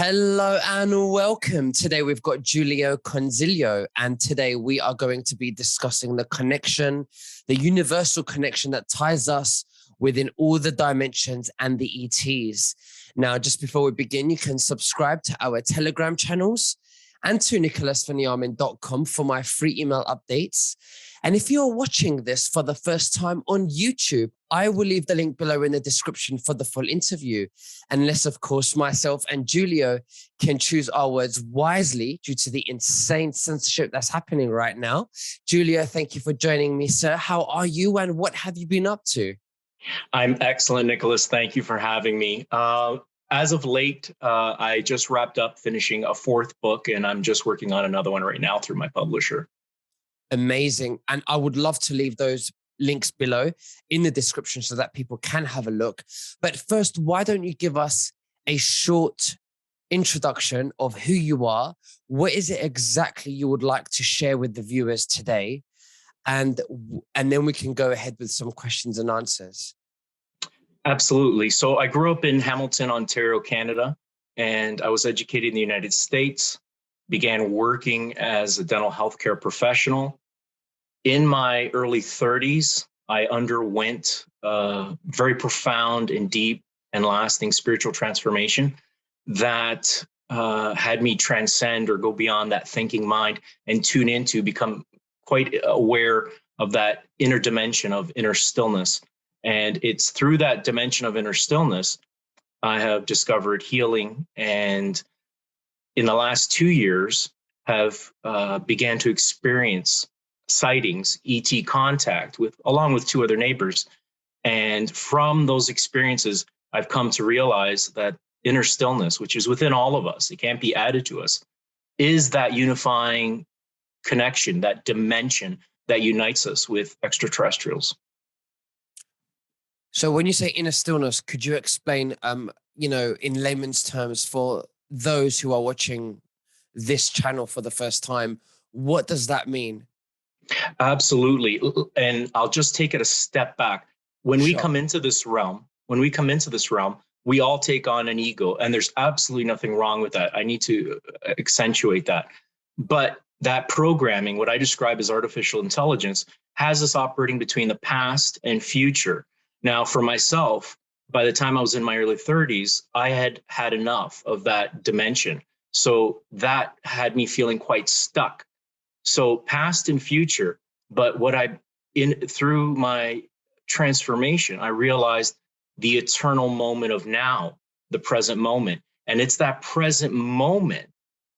Hello and welcome. Today we've got Jiulio Consiglio, and today we are going to be discussing the connection, the universal connection that ties us within all the dimensions and the ETs. Now, just before we begin, you can subscribe to our Telegram channels and to nicholasveniamin.com for my free email updates. And if you're watching this for the first time on YouTube, I will leave the link below in the description for the full interview. Unless, of course, myself and Jiulio can choose our words wisely due to the insane censorship that's happening right now. Jiulio, thank you for joining me, sir. How are you and what have you been up to? I'm excellent, Nicholas. Thank you for having me. As of late, I just wrapped up finishing a fourth book, and I'm just working on another one right now through my publisher. Amazing. And I would love to leave those links below in the description so that people can have a look. But first, why don't you give us a short introduction of who you are? What is it exactly you would like to share with the viewers today? And then we can go ahead with some questions and answers. Absolutely. So I grew up in Hamilton, Ontario, Canada, and I was educated in the United States, began working as a dental healthcare professional. In my early 30s, I underwent very profound and deep and lasting spiritual transformation that had me transcend or go beyond that thinking mind and tune into, become quite aware of that inner dimension of inner stillness. And it's through that dimension of inner stillness, I have discovered healing, and in the last 2 years have began to experience sightings, ET contact along with two other neighbors. And from those experiences, I've come to realize that inner stillness, which is within all of us, it can't be added to us, is that unifying connection, that dimension that unites us with extraterrestrials. So when you say inner stillness, could you explain, in layman's terms for those who are watching this channel for the first time, what does that mean? Absolutely. And I'll just take it a step back. When we come into this realm, we all take on an ego, and there's absolutely nothing wrong with that. I need to accentuate that. But that programming, what I describe as artificial intelligence, has us operating between the past and future. Now, for myself, by the time I was in my early 30s, I had had enough of that dimension. So that had me feeling quite stuck. So past and future, but through my transformation, I realized the eternal moment of now, the present moment. And it's that present moment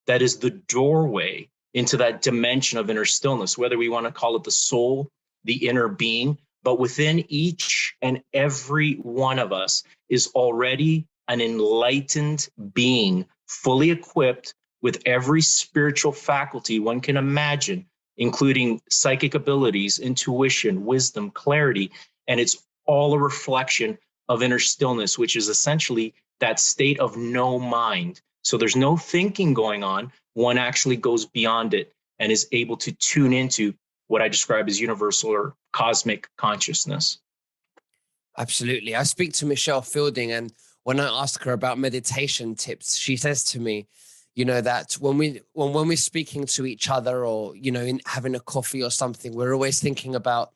that is the doorway into that dimension of inner stillness, whether we want to call it the soul, the inner being. But within each and every one of us is already an enlightened being, fully equipped with every spiritual faculty one can imagine, including psychic abilities, intuition, wisdom, clarity. And it's all a reflection of inner stillness, which is essentially that state of no mind. So there's no thinking going on. One actually goes beyond it and is able to tune into what I describe as universal or cosmic consciousness. Absolutely. I speak to Michelle Fielding, and when I ask her about meditation tips, she says to me, that when we're speaking to each other, or, in having a coffee or something, we're always thinking about,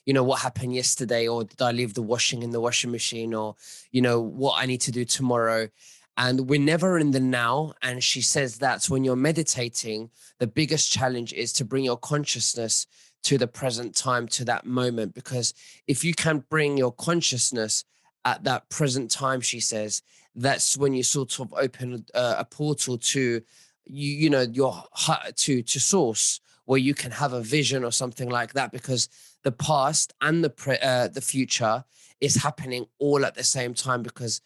what happened yesterday, or did I leave the washing in the washing machine, or, what I need to do tomorrow. And we're never in the now. And she says that when you're meditating, the biggest challenge is to bring your consciousness to the present time, to that moment. Because if you can bring your consciousness at that present time, she says, that's when you sort of open a portal to, your heart, to source, where you can have a vision or something like that. Because the past and the future is happening all at the same time, because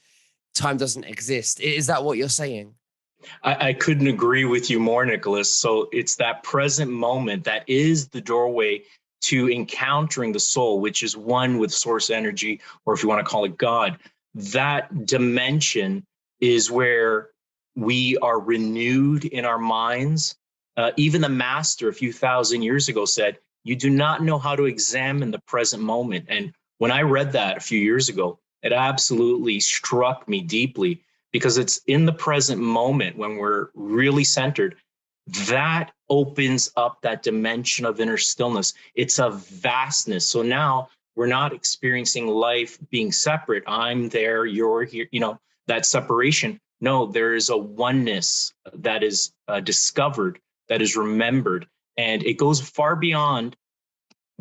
time doesn't exist. Is that what you're saying? I couldn't agree with you more, Nicholas. So it's that present moment that is the doorway to encountering the soul, which is one with source energy, or if you want to call it God. That dimension is where we are renewed in our minds. Even the master a few thousand years ago said, you do not know how to examine the present moment. And when I read that a few years ago, it absolutely struck me deeply, because it's in the present moment when we're really centered. That opens up that dimension of inner stillness. It's a vastness. So now we're not experiencing life being separate. I'm there, you're here, that separation. No, there is a oneness that is discovered, that is remembered. And it goes far beyond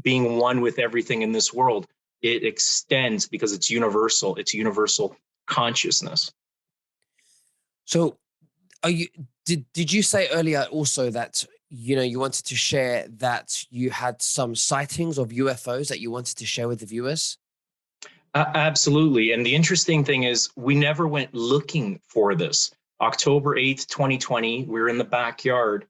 being one with everything in this world. It extends because it's universal. It's universal consciousness. So did you say earlier also that you wanted to share that you had some sightings of UFOs that you wanted to share with the viewers? Absolutely. And the interesting thing is we never went looking for this. October 8th, 2020, we were in the backyard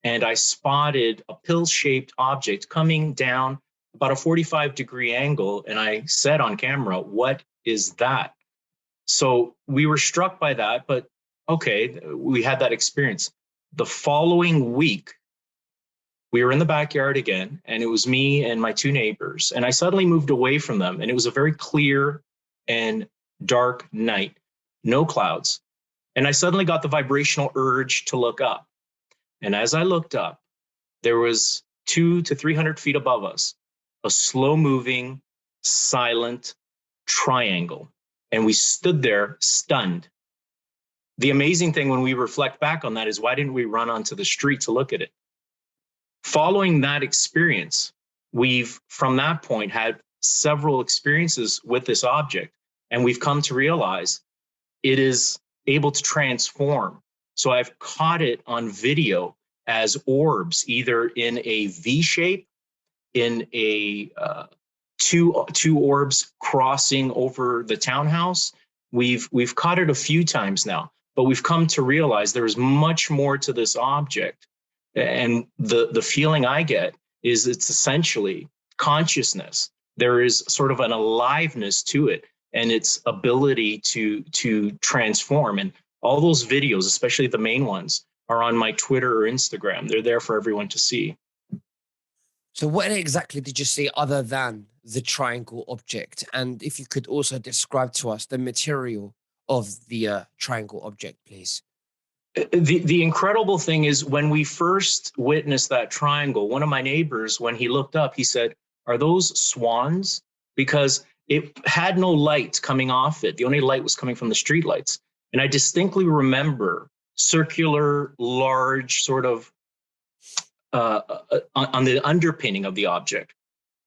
and I spotted a pill-shaped object coming down about a 45-degree angle. And I said on camera, "What is that?" So we were struck by that, but okay, we had that experience. The following week, we were in the backyard again, and it was me and my two neighbors. And I suddenly moved away from them, and it was a very clear and dark night, no clouds. And I suddenly got the vibrational urge to look up. And as I looked up, there was 200 to 300 feet above us, a slow moving, silent triangle. And we stood there stunned. The amazing thing when we reflect back on that is, why didn't we run onto the street to look at it? Following that experience, we've from that point had several experiences with this object, and we've come to realize it is able to transform. So I've caught it on video as orbs, either in a V shape, in a two orbs crossing over the townhouse. We've caught it a few times now, but we've come to realize there is much more to this object. And the feeling I get is it's essentially consciousness. There is sort of an aliveness to it and its ability to transform. And all those videos, especially the main ones, are on my Twitter or Instagram. They're there for everyone to see. So what exactly did you see other than the triangle object? And if you could also describe to us the material of the triangle object, please. The incredible thing is, when we first witnessed that triangle, one of my neighbors, when he looked up, he said, "Are those swans?" Because it had no light coming off it. The only light was coming from the street lights. And I distinctly remember circular, large, sort of on the underpinning of the object.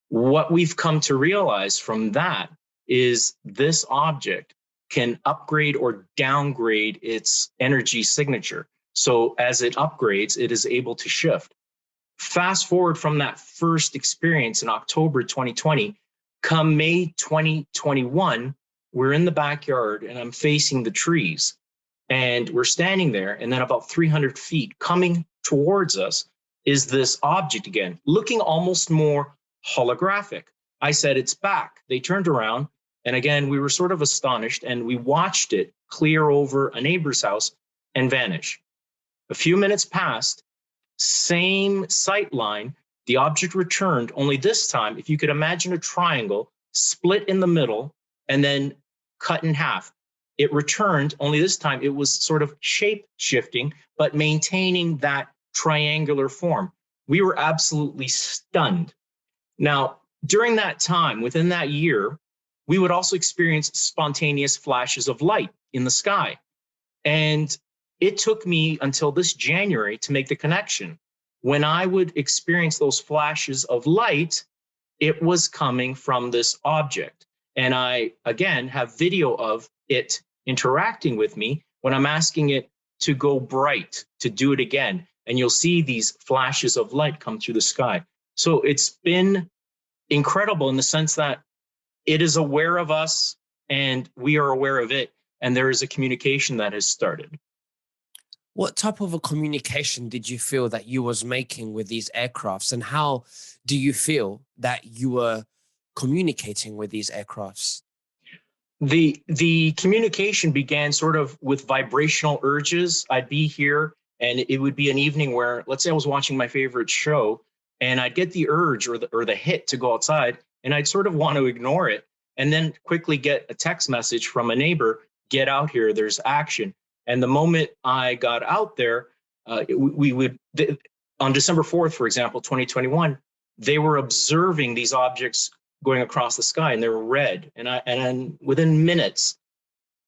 What we've come to realize from that is this object can upgrade or downgrade its energy signature. So as it upgrades, it is able to shift. Fast forward from that first experience in October 2020, come May 2021, we're in the backyard and I'm facing the trees and we're standing there. And then about 300 feet coming towards us is this object again, looking almost more holographic. I said, "It's back." They turned around. And again, we were sort of astonished and we watched it clear over a neighbor's house and vanish. A few minutes passed, same sight line, the object returned, only this time, if you could imagine a triangle split in the middle and then cut in half. It returned, only this time it was sort of shape shifting, but maintaining that triangular form. We were absolutely stunned. Now, during that time, within that year, we would also experience spontaneous flashes of light in the sky. And it took me until this January to make the connection. When I would experience those flashes of light, it was coming from this object. And I, again, have video of it interacting with me when I'm asking it to go bright, to do it again. And you'll see these flashes of light come through the sky. So it's been incredible in the sense that it is aware of us and we are aware of it. And there is a communication that has started. What type of a communication did you feel that you was making with these aircrafts? And how do you feel that you were communicating with these aircrafts? The communication began sort of with vibrational urges. I'd be here and it would be an evening where, let's say I was watching my favorite show and I'd get the urge or the hit to go outside and I'd sort of want to ignore it and then quickly get a text message from a neighbor, get out here. There's action. And the moment I got out there, on December 4th, for example, 2021, they were observing these objects going across the sky, and they were red. And within minutes,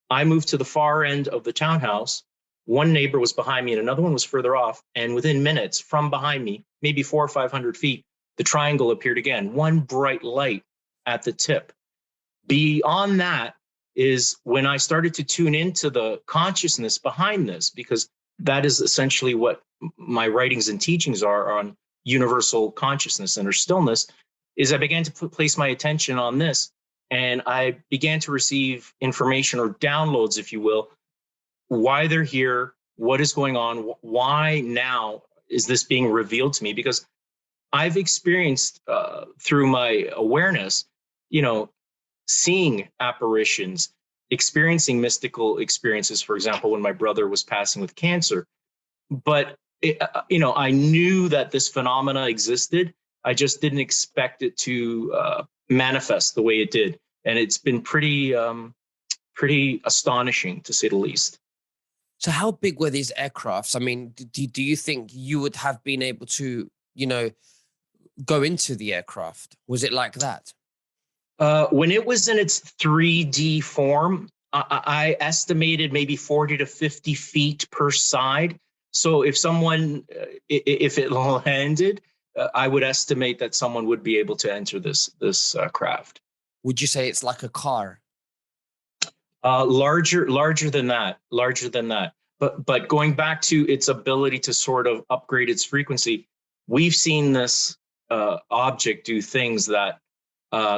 I moved to the far end of the townhouse. One neighbor was behind me and another one was further off. And within minutes, from behind me, maybe 400 or 500 feet, the triangle appeared again, one bright light at the tip. Beyond that is when I started to tune into the consciousness behind this, because that is essentially what my writings and teachings are on universal consciousness and or stillness, is I began to place my attention on this, and I began to receive information or downloads, if you will, why they're here, what is going on, why now is this being revealed to me? Because I've experienced through my awareness, seeing apparitions, experiencing mystical experiences, for example, when my brother was passing with cancer. But, I knew that this phenomena existed. I just didn't expect it to manifest the way it did. And it's been pretty astonishing, to say the least. So how big were these aircrafts? I mean, do you think you would have been able to, go into the aircraft? Was it like that? When it was in its 3D form, I estimated maybe 40 to 50 feet per side. So if if it landed, I would estimate that someone would be able to enter this craft. Would you say it's like a car? Larger than that. But going back to its ability to sort of upgrade its frequency, we've seen this object do things that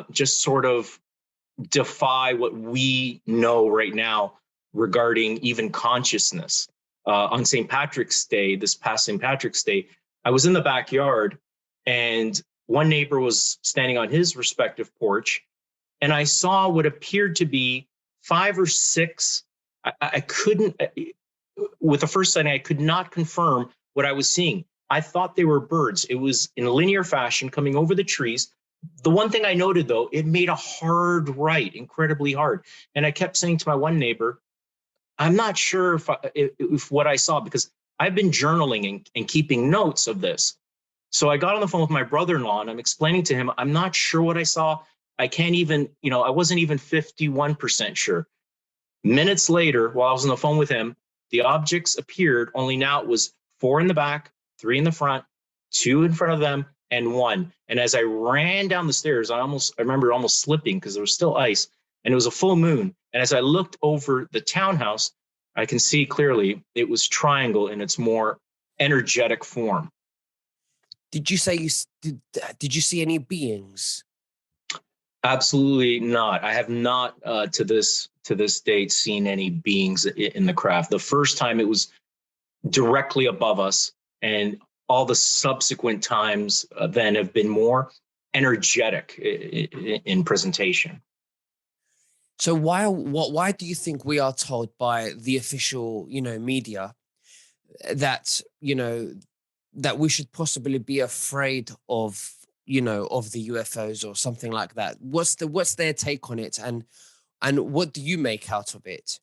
just sort of defy what we know right now regarding even consciousness. On St. Patrick's Day, this past St. Patrick's Day, I was in the backyard, and one neighbor was standing on his respective porch, and I saw what appeared to be 5 or 6. I couldn't, with the first sighting, I could not confirm what I was seeing. I thought they were birds. It was in a linear fashion coming over the trees. The one thing I noted, though, it made a hard right, incredibly hard. And I kept saying to my one neighbor, I'm not sure if what I saw, because I've been journaling and keeping notes of this. So I got on the phone with my brother-in-law, and I'm explaining to him, I'm not sure what I saw. I can't even, I wasn't even 51% sure. Minutes later, while I was on the phone with him, the objects appeared, only now it was 4 in the back, 3 in the front, 2 in front of them, and 1. And as I ran down the stairs, I remember almost slipping because there was still ice, and it was a full moon. And as I looked over the townhouse, I can see clearly it was triangle in its more energetic form. Did you say did you see any beings? Absolutely not. I have not to this date seen any beings in the craft. The first time it was directly above us, and all the subsequent times then have been more energetic in presentation. So why do you think we are told by the official, media that, that we should possibly be afraid of, of the UFOs or something like that? What's their take on it, and what do you make out of it?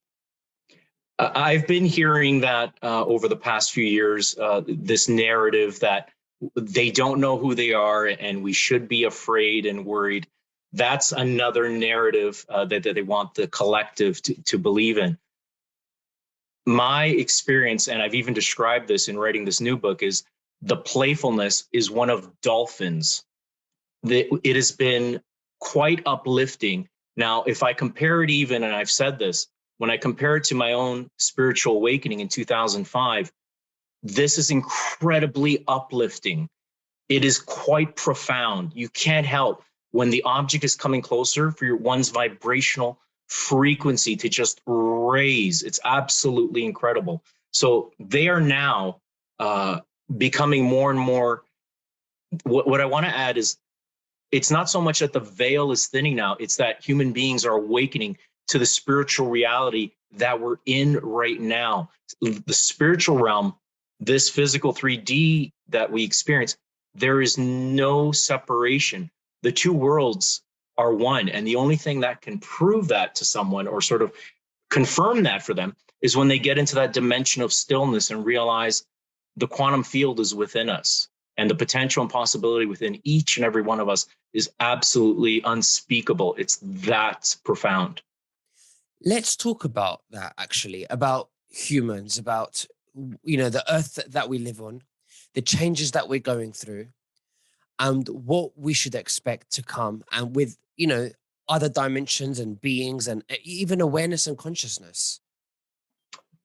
I've been hearing that over the past few years, this narrative that they don't know who they are and we should be afraid and worried. That's another narrative that they want the collective to believe in. My experience, and I've even described this in writing this new book, is the playfulness is one of dolphins. It has been quite uplifting. Now, if I compare it even, and I've said this, when I compare it to my own spiritual awakening in 2005, this is incredibly uplifting. It is quite profound. You can't help, when the object is coming closer, for one's vibrational frequency to just raise. It's absolutely incredible. So they are now becoming more and more. What I want to add is, it's not so much that the veil is thinning now, it's that human beings are awakening to the spiritual reality that we're in right now. The spiritual realm, this physical 3D that we experience, there is no separation. The two worlds are one. And the only thing that can prove that to someone, or sort of confirm that for them is when they get into that dimension of stillness and realize the quantum field is within us, and the potential and possibility within each and every one of us is absolutely unspeakable. It's that profound. Let's talk about that, actually, about humans, about, you know, the earth that we live on, the changes that we're going through, and what we should expect to come, and with, you know, other dimensions and beings and even awareness and consciousness.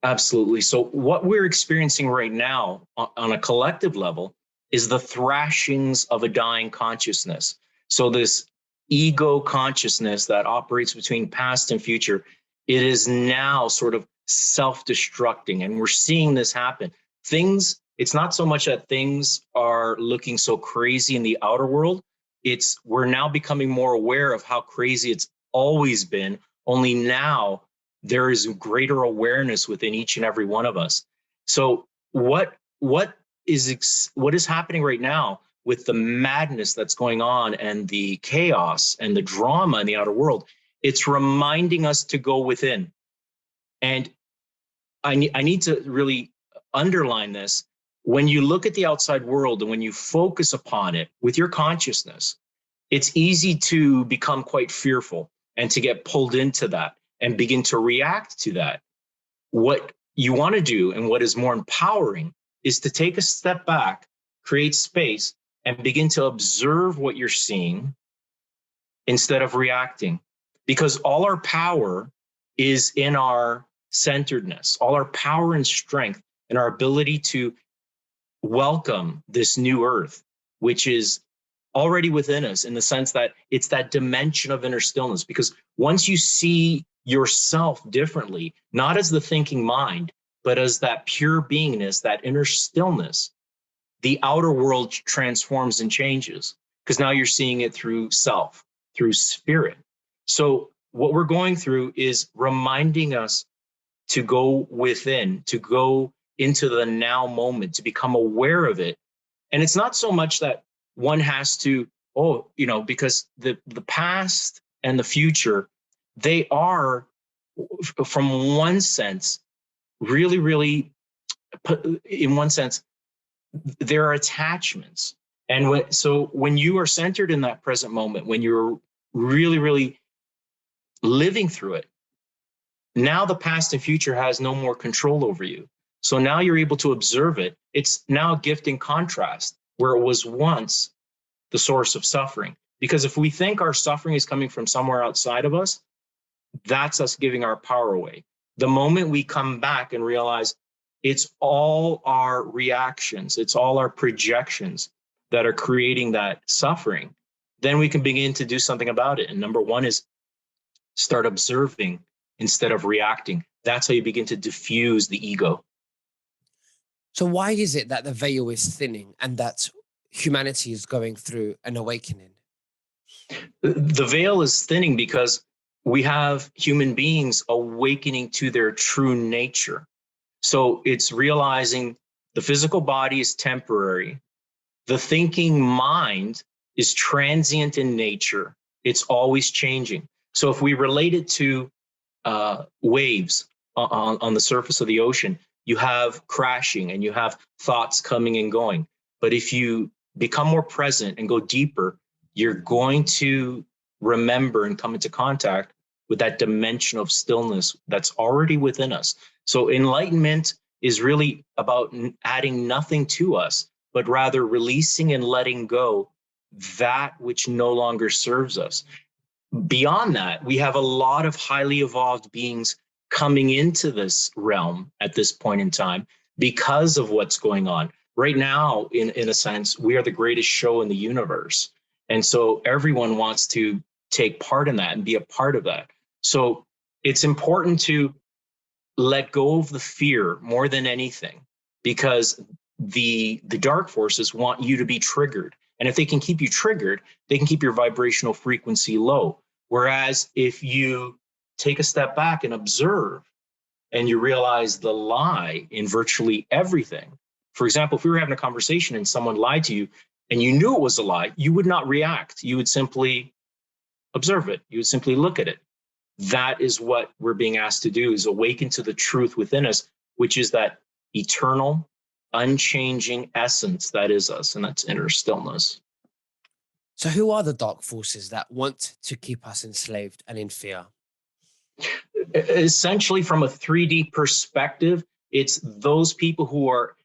Absolutely. So what we're experiencing right now on a collective level is the thrashings of a dying consciousness. So this ego consciousness that operates between past and future, it is now sort of self-destructing, and we're seeing this happen. Things, it's not so much that things are looking so crazy in the outer world, it's we're now becoming more aware of how crazy it's always been, only now there is greater awareness within each and every one of us. So what is happening right now with the madness that's going on and the chaos and the drama in the outer world? It's reminding us to go within. And I need to really underline this. When you look at the outside world and when you focus upon it with your consciousness, it's easy to become quite fearful and to get pulled into that and begin to react to that. What you want to do, and what is more empowering, is to take a step back, create space, and begin to observe what you're seeing instead of reacting. Because all our power is in our centeredness, all our power and strength and our ability to welcome this new earth, which is already within us, in the sense that it's that dimension of inner stillness. Because once you see yourself differently, not as the thinking mind, but as that pure beingness, that inner stillness, the outer world transforms and changes, because now you're seeing it through self, through spirit. So what we're going through is reminding us to go within, to go into the now moment, to become aware of it. And it's not so much that one has to, because the past and the future, they are, from one sense, really, really, in one sense, there are attachments. And so when you are centered in that present moment, when you're really, really living through it, now the past and future has no more control over you. So now you're able to observe it. It's now a gift in contrast, where it was once the source of suffering. Because if we think our suffering is coming from somewhere outside of us, that's us giving our power away. The moment we come back and realize it's all our reactions, it's all our projections that are creating that suffering, then we can begin to do something about it. And number one is start observing instead of reacting. That's how you begin to diffuse the ego. So why is it that the veil is thinning and that humanity is going through an awakening? The veil is thinning because we have human beings awakening to their true nature. So it's realizing the physical body is temporary. The thinking mind is transient in nature. It's always changing. So if we relate it to waves on the surface of the ocean, you have crashing and you have thoughts coming and going. But if you become more present and go deeper, you're going to remember and come into contact with that dimension of stillness that's already within us. So enlightenment is really about adding nothing to us, but rather releasing and letting go that which no longer serves us. Beyond that, we have a lot of highly evolved beings coming into this realm at this point in time because of what's going on. Right now, in a sense, we are the greatest show in the universe. And so everyone wants to take part in that and be a part of that. So it's important to let go of the fear more than anything, because the dark forces want you to be triggered. And if they can keep you triggered, they can keep your vibrational frequency low. Whereas if you take a step back and observe, and you realize the lie in virtually everything. For example, if we were having a conversation and someone lied to you and you knew it was a lie, you would not react. You would simply observe it. You would simply look at it. that is what we're being asked to do, is awaken to the truth within us, which is that eternal, unchanging essence that is us, and that's inner stillness. So, who are the dark forces that want to keep us enslaved and in fear? Essentially, from a 3D perspective, it's those people who are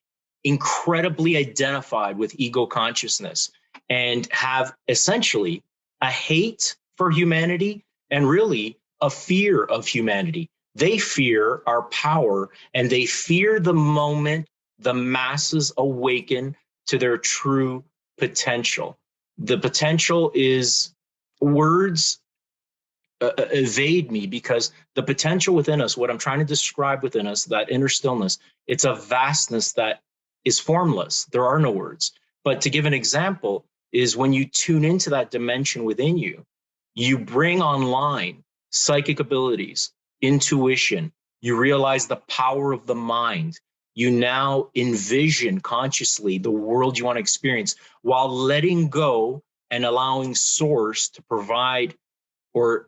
incredibly identified with ego consciousness and have essentially a hate for humanity and really a fear of humanity. They fear our power, and they fear the moment the masses awaken to their true potential. The potential is, words evade me, because the potential within us, what I'm trying to describe within us, that inner stillness, it's a vastness that is formless. There are no words. But to give an example, is when you tune into that dimension within you, you bring online psychic abilities, intuition, you realize the power of the mind. You now envision consciously the world you want to experience while letting go and allowing source to provide, or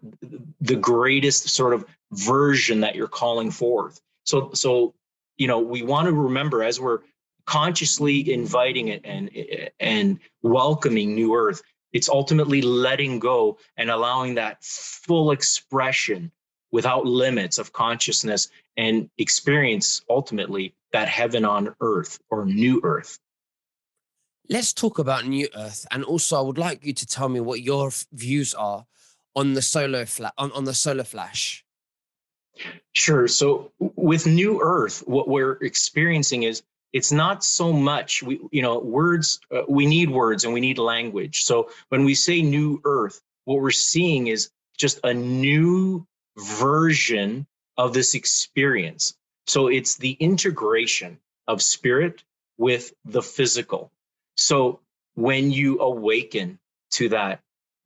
the greatest sort of version that you're calling forth. So we want to remember, as we're consciously inviting it and welcoming new earth, it's ultimately letting go and allowing that full expression without limits of consciousness, and experience ultimately that heaven on earth, or new earth. Let's talk about New Earth, and also I would like you to tell me what your views are on the on the solar flash. Sure. So with New Earth, what we're experiencing is, it's not so much words. We need words and we need language. So when we say New Earth, what we're seeing is just a new version of this experience. So it's the integration of spirit with the physical. So when you awaken to that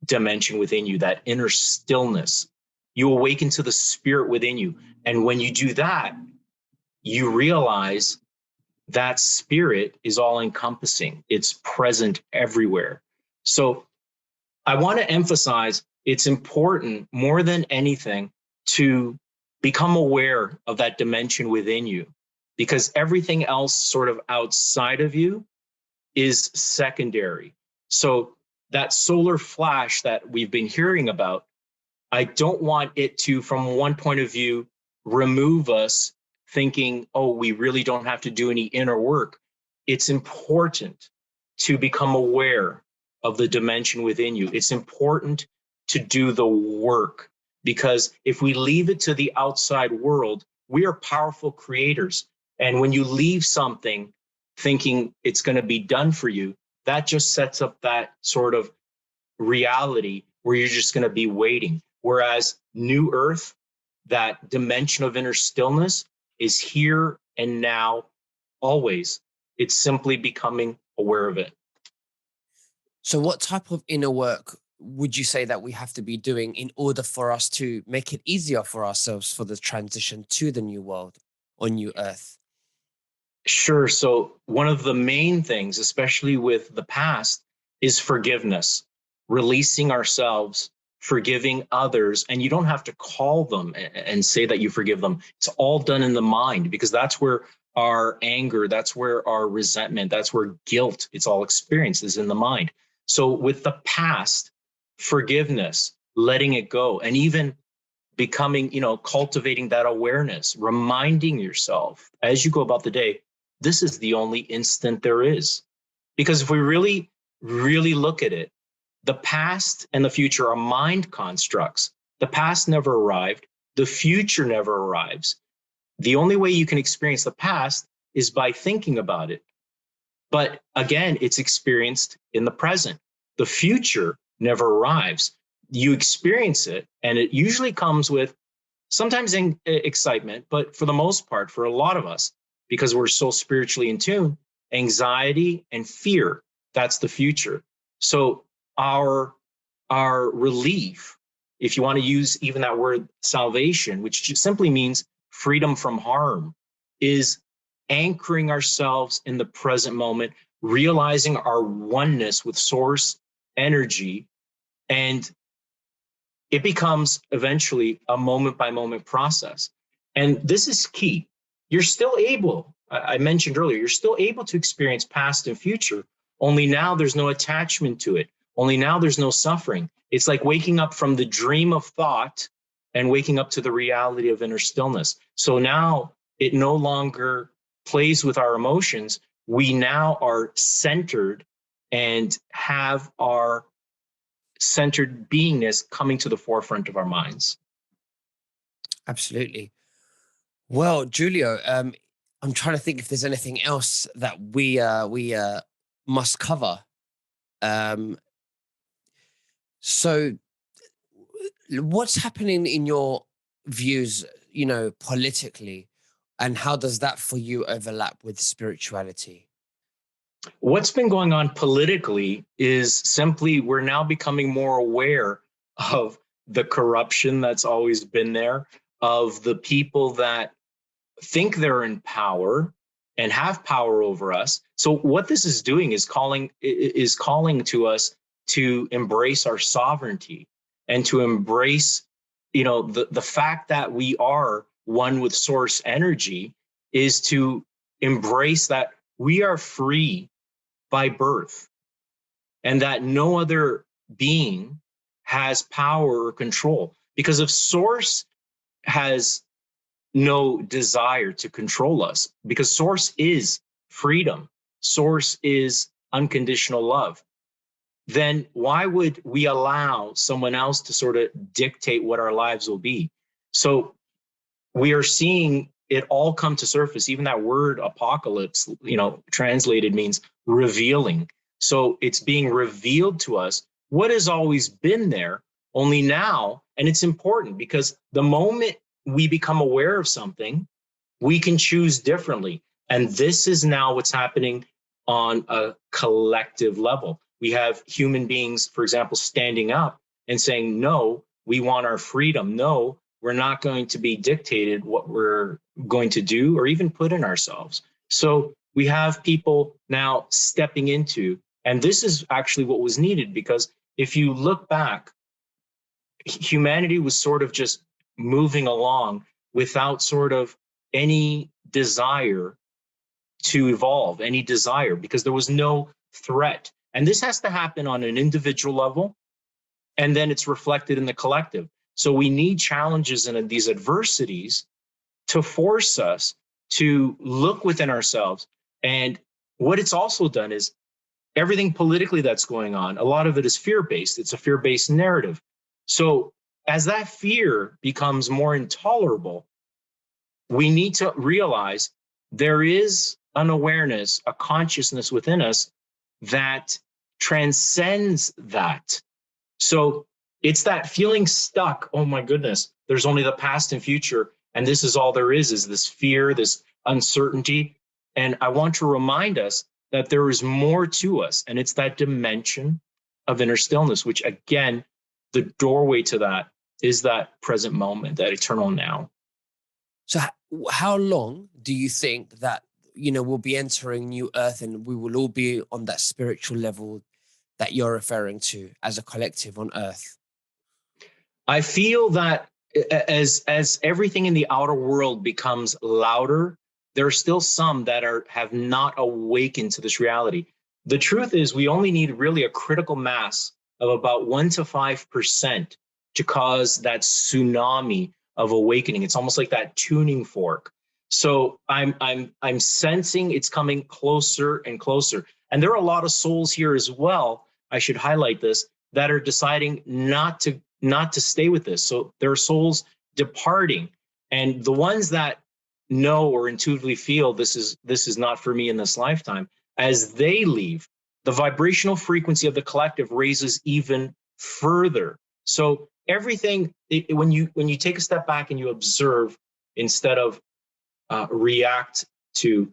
dimension within you, that inner stillness, you awaken to the spirit within you. And when you do that, you realize that spirit is all encompassing. It's present everywhere. So I want to emphasize, it's important more than anything to become aware of that dimension within you, because everything else sort of outside of you is secondary. So that solar flash that we've been hearing about, I don't want it to, from one point of view, remove us thinking, oh, we really don't have to do any inner work. It's important to become aware of the dimension within you. It's important to do the work, because if we leave it to the outside world, we are powerful creators. And when you leave something thinking it's going to be done for you, that just sets up that sort of reality where you're just going to be waiting. Whereas New Earth, that dimension of inner stillness, is here and now, always. It's simply becoming aware of it. So, what type of inner work would you say that we have to be doing in order for us to make it easier for ourselves for the transition to the new world or new earth? Sure. So one of the main things, especially with the past, is forgiveness, releasing ourselves, forgiving others. And you don't have to call them and say that you forgive them. It's all done in the mind, because that's where our anger, that's where our resentment, that's where guilt, it's all experienced, is in the mind. So with the past, forgiveness, letting it go, and even becoming, cultivating that awareness, reminding yourself as you go about the day, this is the only instant there is. Because if we really, really look at it, the past and the future are mind constructs. The past never arrived. The future never arrives. The only way you can experience the past is by thinking about it. But again, it's experienced in the present. The future never arrives. You experience it, and it usually comes with sometimes excitement, but for the most part, for a lot of us, because we're so spiritually in tune, anxiety and fear, that's the future. So our relief, if you want to use even that word salvation, which just simply means freedom from harm, is anchoring ourselves in the present moment, realizing our oneness with source energy, and it becomes eventually a moment by moment process. And this is key. You're still able, I mentioned earlier, you're still able to experience past and future, only now there's no attachment to it. Only now there's no suffering. It's like waking up from the dream of thought and waking up to the reality of inner stillness. So now it no longer plays with our emotions. We now are centered and have our centered beingness coming to the forefront of our minds. Absolutely. Well, Giulio, I'm trying to think if there's anything else that we must cover. Um, so, what's happening in your views, politically, and how does that for you overlap with spirituality? What's been going on politically is simply we're now becoming more aware of the corruption that's always been there, of the people that think they're in power and have power over us. So what this is doing is calling to us to embrace our sovereignty and to embrace, the fact that we are one with source energy, is to embrace that we are free by birth and that no other being has power or control, because if source has no desire to control us, because source is freedom, source is unconditional love, then why would we allow someone else to sort of dictate what our lives will be? So we are seeing it all come to surface. Even that word apocalypse, translated means revealing. So it's being revealed to us what has always been there, only now. And it's important because the moment we become aware of something, we can choose differently. And this is now what's happening on a collective level. We have human beings, for example, standing up and saying, no, we want our freedom. No, we're not going to be dictated what we're going to do or even put in ourselves. So we have people now stepping into, and this is actually what was needed, because if you look back, humanity was sort of just moving along without sort of any desire to evolve, any desire, because there was no threat. And this has to happen on an individual level, and then it's reflected in the collective. So we need challenges and these adversities to force us to look within ourselves. And what it's also done is everything politically that's going on, a lot of it is fear-based. It's a fear-based narrative. So as that fear becomes more intolerable, we need to realize there is an awareness, a consciousness within us that transcends that. So it's that feeling stuck. Oh my goodness, there's only the past and future. And this is all there is this fear, this uncertainty. And I want to remind us that there is more to us. And it's that dimension of inner stillness, which again, the doorway to that is that present moment, that eternal now. So, how long do you think that we'll be entering new earth and we will all be on that spiritual level that you're referring to as a collective on earth? I feel that as everything in the outer world becomes louder, there are still some that have not awakened to this reality. The truth is, we only need really a critical mass of about 1 to 5% to cause that tsunami of awakening. It's almost like that tuning fork. So I'm sensing it's coming closer and closer. And there are a lot of souls here as well, I should highlight this, that are deciding not to stay with this. So there are souls departing, and the ones that know or intuitively feel this is not for me in this lifetime, as they leave, the vibrational frequency of the collective raises even further. So everything, when you take a step back and you observe instead of react to,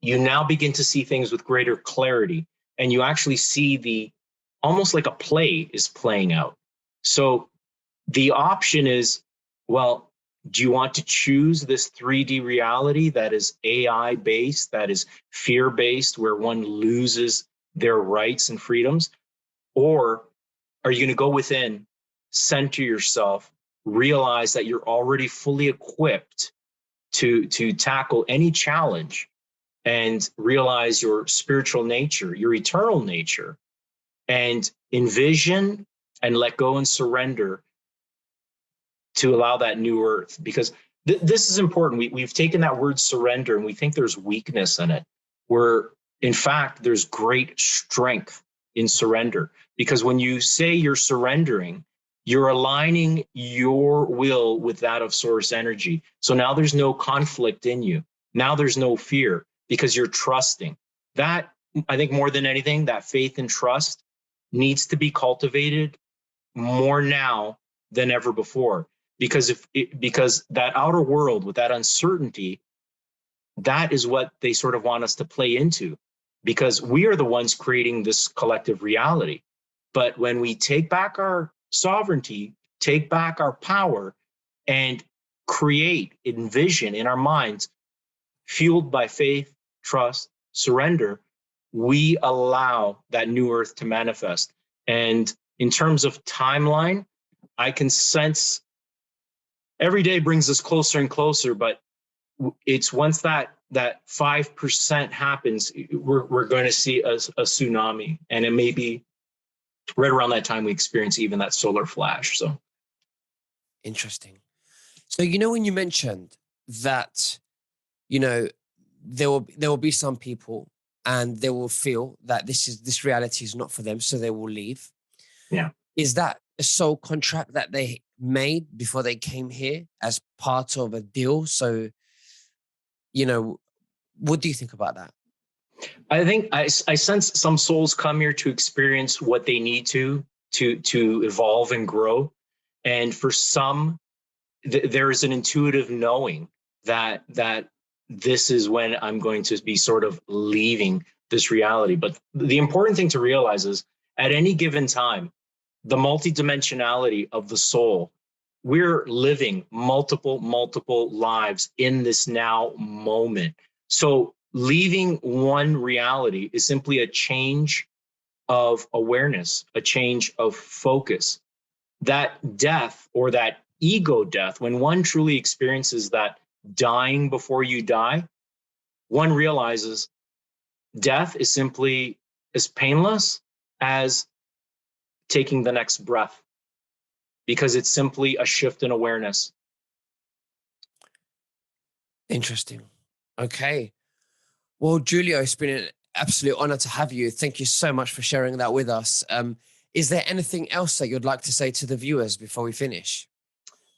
you now begin to see things with greater clarity, and you actually see the almost like a play is playing out. So the option is, well, do you want to choose this 3D reality that is AI based, that is fear based, where one loses their rights and freedoms? Or are you going to go within center yourself, realize that you're already fully equipped to tackle any challenge, and realize your spiritual nature, your eternal nature, and envision and let go and surrender to allow that new earth. Because this is important. We've taken that word surrender and we think there's weakness in it, where in fact there's great strength in surrender. Because when you say you're surrendering, you're aligning your will with that of source energy. So now there's no conflict in you. Now there's no fear, because you're trusting. That, I think, more than anything, that faith and trust needs to be cultivated more now than ever before. Because because that outer world with that uncertainty, that is what they sort of want us to play into, because we are the ones creating this collective reality. But when we take back our sovereignty, take back our power, and create, envision in our minds, fueled by faith, trust, surrender, we allow that new earth to manifest. And in terms of timeline, I can sense every day brings us closer and closer, but it's once that 5% happens, we're going to see a tsunami, and it may be right around that time we experience even that solar flash. So Interesting. So, when you mentioned that, there will be some people and they will feel that this reality is not for them, so they will leave. yeah. Is that a soul contract that they made before they came here as part of a deal? So, what do you think about that? I think I sense some souls come here to experience what they need to evolve and grow. And for some, there is an intuitive knowing that this is when I'm going to be sort of leaving this reality. But the important thing to realize is at any given time, the multidimensionality of the soul, we're living multiple lives in this now moment. So leaving one reality is simply a change of awareness, a change of focus. That death, or that ego death, when one truly experiences that dying before you die, one realizes death is simply as painless as taking the next breath, because it's simply a shift in awareness. Interesting. Okay. Well, Jiulio, it's been an absolute honor to have you. Thank you so much for sharing that with us. Is there anything else that you'd like to say to the viewers before we finish?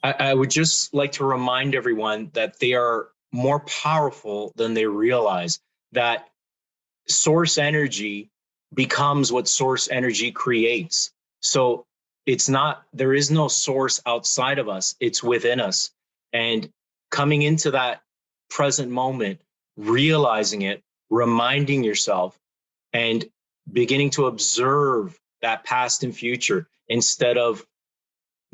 I would just like to remind everyone that they are more powerful than they realize, that source energy becomes what source energy creates. So there is no source outside of us, it's within us. And coming into that present moment, realizing it, reminding yourself, and beginning to observe that past and future instead of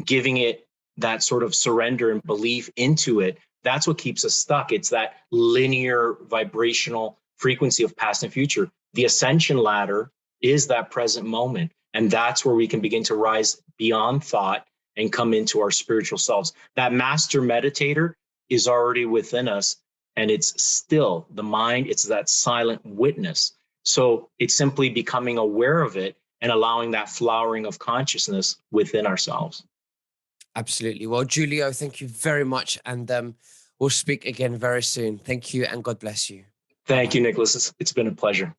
giving it that sort of surrender and belief into it, that's what keeps us stuck. It's that linear vibrational frequency of past and future. The ascension ladder is that present moment. And that's where we can begin to rise beyond thought and come into our spiritual selves. That master meditator is already within us, and it's still the mind. It's that silent witness. So it's simply becoming aware of it and allowing that flowering of consciousness within ourselves. Absolutely. Well, Jiulio, thank you very much. And we'll speak again very soon. Thank you, and God bless you. Thank you, Nicholas. It's been a pleasure.